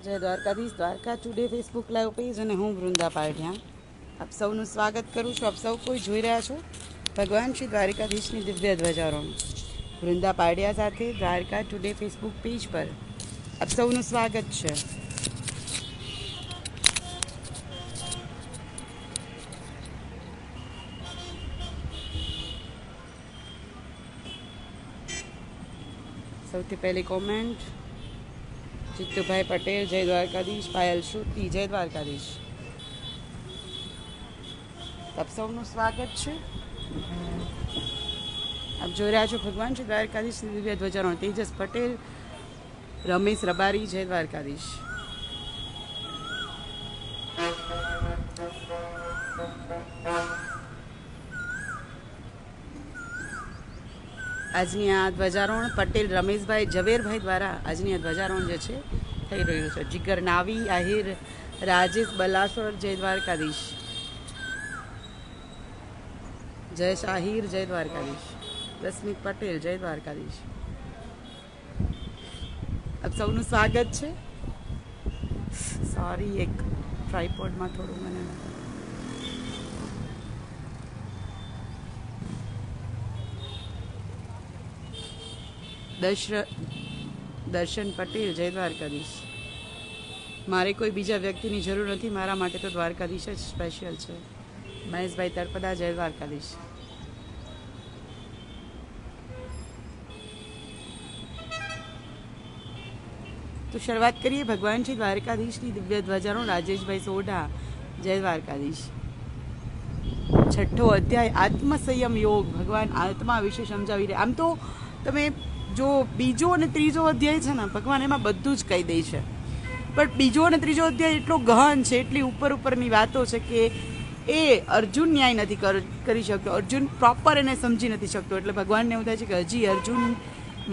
જય Dwarkadhish Dwarka today Facebook live page અને હું વૃંદા પારઢિયા આપ સૌનું સ્વાગત કરું છું. આપ સૌ કોઈ જોઈ રહ્યા છો ભગવાન શ્રી દ્વારકાધીશની દિવ્ય ધ્વજારોહણ વૃંદા પારઢિયા સાથે દ્વારકા ટુડે ફેસબુક પેજ પર આપ સૌનું સ્વાગત છે. સૌથી પહેલી કોમેન્ટ જીતુભાઈ પટેલ જય દ્વારકાધીશ. પાયલ શ્રુતિ જય દ્વારકાધીશ. આપ સૌનું સ્વાગત છે. આપ જોઈ રહ્યા છો ભગવાન શ્રી દ્વારકાધીશ દિવ્ય ધ્વજારોહણ. તેજસ પટેલ, રમેશ રબારી જય દ્વારકાધીશ. આજની આ ધ્વજારોહણ પટેલ રમેશભાઈ ઝવેરભાઈ દ્વારા આજની આ ધ્વજારોહણ જે છે થઈ રહ્યું છે. જીગર નાવી, આહિર રાજેશ બલાસર જય દ્વારકાધીશ. જયેશ આહિર જય દ્વારકાધીશ. રશ્મિત પટેલ જય દ્વારકાધીશ. આપ સૌનું સ્વાગત છે. સોરી, એક ટ્રાયપોડમાં થોડું મને દર્શન પટેલ જય દ્વારકાધીશ. મારે કોઈ બીજા વ્યક્તિની જરૂર નથી, મારા માટે તો દ્વારકાધીશ જ સ્પેશિયલ છે. મહેશભાઈ તરપદા જય દ્વારકાધીશ. તો શરૂઆત કરીએ ભગવાન શ્રી દ્વારકાધીશની દિવ્ય ધ્વજારોહણ. રાજેશભાઈ સોઢા જય દ્વારકાધીશ. છઠ્ઠો અધ્યાય આત્મસંયમ યોગ. ભગવાન આત્મા વિશે સમજાવી રહ્યા. આમ તો તમે જો બીજો અને ત્રીજો અધ્યાય છે ને, ભગવાન એમાં બધું જ કહી દે છે. પણ બીજો અને ત્રીજો અધ્યાય એટલો ગહન છે, એટલી ઉપરની વાતો છે કે એ અર્જુન ન્યાય નથી કરી શકતો. અર્જુન પ્રોપર એને સમજી નથી શકતો. એટલે ભગવાનને એવું થાય છે કે હજી અર્જુન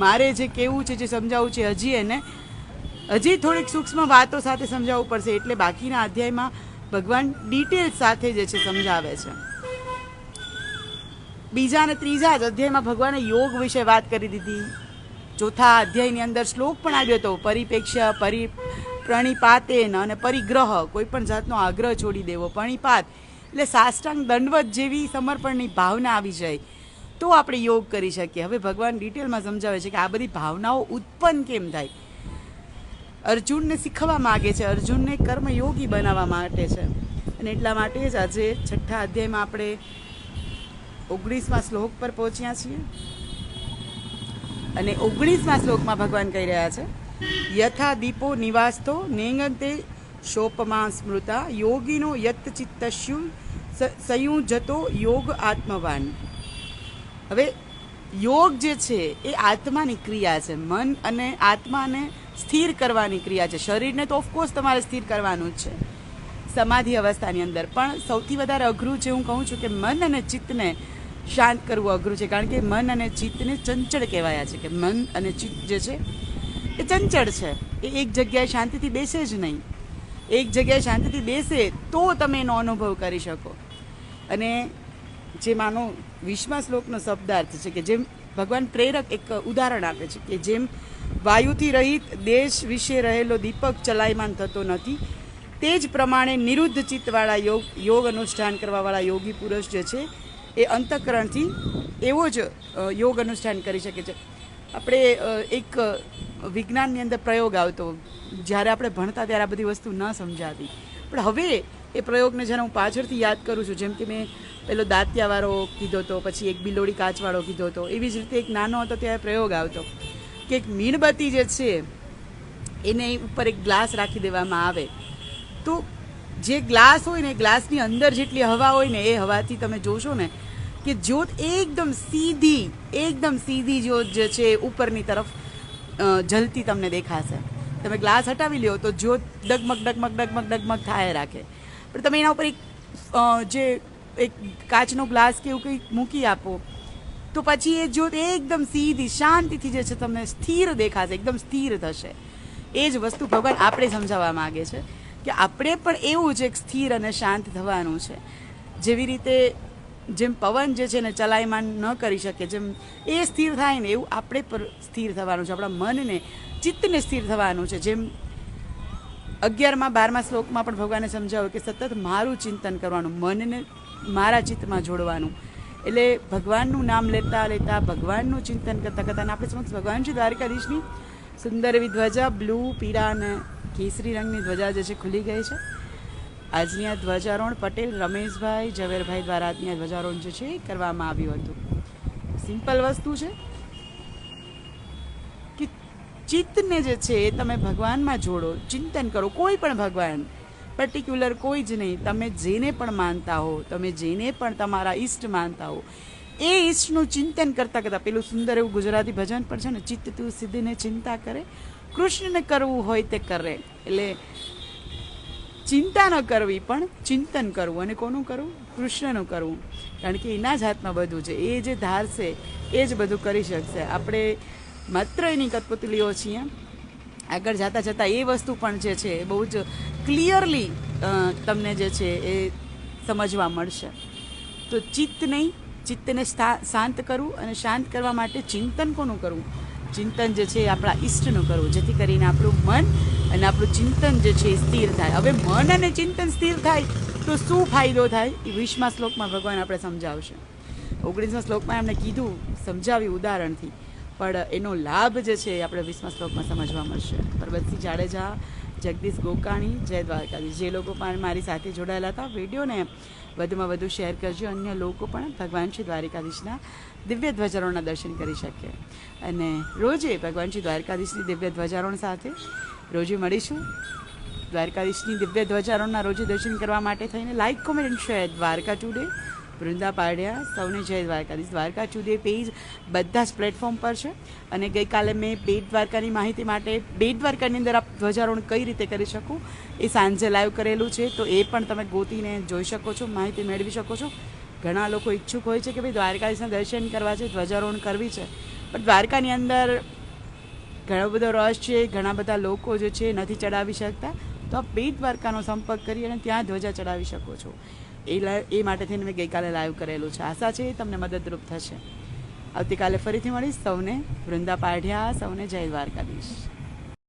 મારે જે કહેવું છે, જે સમજાવવું છે, હજી થોડીક સૂક્ષ્મ વાતો સાથે સમજાવવું પડશે. એટલે બાકીના અધ્યાયમાં ભગવાન ડિટેલ સાથે જે છે સમજાવે છે. બીજા અને ત્રીજા જ અધ્યાયમાં ભગવાને યોગ વિશે વાત કરી દીધી. ચોથા અધ્યાયની અંદર શ્લોક પણ આવ્યો હતો, પરિપેક્ષ્ય પ્રણિપાતેન અને પરિગ્રહ, કોઈ પણ જાતનો આગ્રહ છોડી દેવો. પ્રણિપાત એટલે સાષ્ટાંગ દંડવત જેવી સમર્પણની ભાવના આવી જાય તો આપણે યોગ કરી શકીએ. હવે ભગવાન ડિટેલમાં સમજાવે છે કે આ બધી ભાવનાઓ ઉત્પન્ન કેમ થાય. અર્જુનને શીખવા માગે છે, અર્જુનને કર્મયોગી બનાવવા માટે છે. અને એટલા માટે જ આજે છઠ્ઠા અધ્યાયમાં આપણે 19મા શ્લોક પર પહોંચ્યા છીએ. અને 19મા શ્લોકમાં ભગવાન કહી રહ્યા છે, યથા દીપો નિવાસ્તો નેંગંતે શોપમા સ્મૃતા યોગીનો યત ચિત્તસ્યુ સંયુજતો યોગ આત્મવાન. હવે યોગ જે છે એ આત્માની ક્રિયા છે. મન અને આત્માને સ્થિર કરવાની ક્રિયા છે. શરીરને તો ઓફકોર્સ તમારે સ્થિર કરવાનું જ છે સમાધિ અવસ્થાની અંદર. પણ સૌથી વધારે અઘરું છે, હું કહું છું કે મન અને ચિત્તને શાંત કરવું અઘરું છે. કારણ કે મન અને ચિત્તને ચંચળ કહેવાયા છે. કે મન અને ચિત્ત જે છે એ ચંચળ છે. એ એક જગ્યાએ શાંતિથી બેસે જ નહીં. એક જગ્યાએ શાંતિથી બેસે તો તમે એનો અનુભવ કરી શકો. અને જે માનો 20મા શ્લોકનો શબ્દાર્થ છે કે જેમ ભગવાન પ્રેરક એક ઉદાહરણ આપે છે કે જેમ વાયુથી રહિત દેશ વિશે રહેલો દીપક ચલાયમાન થતો નથી, તે જ પ્રમાણે નિરુદ્ધ ચિત્તવાળા યોગ અનુષ્ઠાન કરવાવાળા યોગી પુરુષ જે છે એ અંતઃકરણથી એવો જ યોગ અનુષ્ઠાન કરી શકે છે. આપણે એક વિજ્ઞાનની અંદર પ્રયોગ આવતો, જ્યારે આપણે ભણતા ત્યારે આ બધી વસ્તુ ન સમજાતી. પણ હવે એ પ્રયોગને જ્યારે હું પાછળથી યાદ કરું છું, જેમ કે મેં પેલો દાંતિયાવાળો કીધો હતો, પછી એક બિલોડી કાચવાળો કીધો હતો, એવી જ રીતે એક નાનો હતો ત્યારે પ્રયોગ આવતો કે એક મીણબત્તી જે છે એને ઉપર એક ગ્લાસ રાખી દેવામાં આવે તો જે ગ્લાસ હોય ને, ગ્લાસની અંદર જેટલી હવા હોય ને, એ હવાથી તમે જોશો ને કે જ્યોત એકદમ સીધી જ્યોત જે છે ઉપરની તરફ જલતી તમને દેખાશે. તમે ગ્લાસ હટાવી લ્યો તો જ્યોત ડગમગ થાય રાખે. પણ તમે એના ઉપર એક કાચનો ગ્લાસ કે એવું કંઈક મૂકી આપો તો પછી એ જ્યોત એકદમ સીધી શાંતિથી જે છે તમને સ્થિર દેખાશે, એકદમ સ્થિર થશે. એ જ વસ્તુ ભગવાન આપણે સમજાવવા માગે છે કે આપણે પણ એવું જ એક સ્થિર અને શાંત થવાનું છે. જેવી રીતે જેમ પવન જે છે ને ચલાયમાન ન કરી શકે, જેમ એ સ્થિર થાય ને એવું આપણે પર સ્થિર થવાનું છે. આપણા મનને, ચિત્તને સ્થિર થવાનું છે. જેમ 11માં 12મા શ્લોકમાં પણ ભગવાને સમજાવ્યું કે સતત મારું ચિંતન કરવાનું, મનને મારા ચિત્તમાં જોડવાનું. એટલે ભગવાનનું નામ લેતા લેતા ભગવાનનું ચિંતન કરતાં કરતાં આપણે સમક્ષ ભગવાન શ્રી દ્વારકાધીશની સુંદર એવી ધ્વજા બ્લુ, પીળા અને કેસરી રંગની ધ્વજા જે છે ખુલી ગઈ છે. આજની આ ધ્વજારોહણ પટેલ રમેશભાઈ ઝવેરભાઈ દ્વારા આજની આ ધ્વજારોહણ જે છે એ કરવામાં આવ્યું હતું. સિમ્પલ વસ્તુ છે કે ચિત્તને જે છે એ તમે ભગવાનમાં જોડો, ચિંતન કરો. કોઈ પણ ભગવાન, પર્ટિક્યુલર કોઈ જ નહીં, તમે જેને પણ માનતા હો, તમે જેને પણ તમારા ઈષ્ટ માનતા હો, એ ઈષ્ટનું ચિંતન કરતાં કરતાં પેલું સુંદર એવું ગુજરાતી ભજન પણ છે ને, ચિત્ત તું સિદ્ધિને ચિંતા કરે, કૃષ્ણને કરવું હોય તે કરે. એટલે ચિંતા ન કરવી પણ ચિંતન કરવું. અને કોનું કરવું? કૃષ્ણનું કરવું. કારણ કે એના જ હાથમાં બધું છે. એ જે ધારશે એ જ બધું કરી શકશે. આપણે માત્ર એની કઠપુતળીઓ છીએ. આગળ જતાં જતાં એ વસ્તુ પણ જે છે એ બહુ જ ક્લિયરલી તમને જે છે એ સમજવા મળશે. તો ચિત્ત નહીં, ચિત્તને શાંત કરવું, અને શાંત કરવા માટે ચિંતન કોનું કરવું? ચિંતન જે છે એ આપણા ઈષ્ટનું કરવું, જેથી કરીને આપણું મન અને આપણું ચિંતન જે છે એ સ્થિર થાય. હવે મન અને ચિંતન સ્થિર થાય તો શું ફાયદો થાય એ 20મા શ્લોકમાં ભગવાન આપણે સમજાવશે. 19મા શ્લોકમાં એમણે કીધું, સમજાવ્યું ઉદાહરણથી, પણ એનો લાભ જે છે એ આપણે 20મા શ્લોકમાં સમજવા મળશે. પરબતસિંહ જાડેજા, જગદીશ ગોકાણી, જય દ્વારકાધીશ. જે લોકો પણ મારી સાથે જોડાયેલા હતા, વિડીયોને વધુમાં વધુ શેર કરજો. અન્ય લોકો પણ ભગવાન શ્રી દ્વારકાધીશના દિવ્ય ધ્વજારોહણના દર્શન કરી શકે. અને રોજે ભગવાન શ્રી દ્વારકાધીશની દિવ્ય ધ્વજારોહણ સાથે રોજે મળીશું. દ્વારકાધીશની દિવ્ય ધ્વજારોહણના રોજે દર્શન કરવા માટે થઈને like, comment and share. Dwarka today, Vrinda પાડ્યા, સૌને જય દ્વારકાધીશ. દ્વારકા ટુડે પેજ બધા જ પ્લેટફોર્મ પર છે. અને ગઈકાલે મેં બેટ દ્વારકાની માહિતી માટે બેટ દ્વારકાની અંદર આપ ધ્વજારોહણ કઈ રીતે કરી શકું એ સાંજે લાઈવ કરેલું છે, તો એ પણ તમે ગોતીને જોઈ શકો છો, માહિતી મેળવી શકો છો. ઘણા લોકો ઈચ્છુક હોય છે કે ભાઈ દ્વારકાધીશના દર્શન કરવા છે, ધ્વજારોહણ કરવી છે, પણ દ્વારકાની અંદર ઘણો બધો રસ છે, ઘણા બધા લોકો જે છે નથી ચડાવી શકતા. તો આપ બેટ દ્વારકાનો સંપર્ક કરી અને ત્યાં ધ્વજા ચડાવી શકો છો. એ માટે થઈને મેં ગઈકાલે લાઈવ કરેલું છે. આશા છે તમને મદદરૂપ થશે. આવતીકાલે ફરીથી મળીશ. સૌને વૃંદા પાઢ્યા, સૌને જય દ્વારકાધીશ.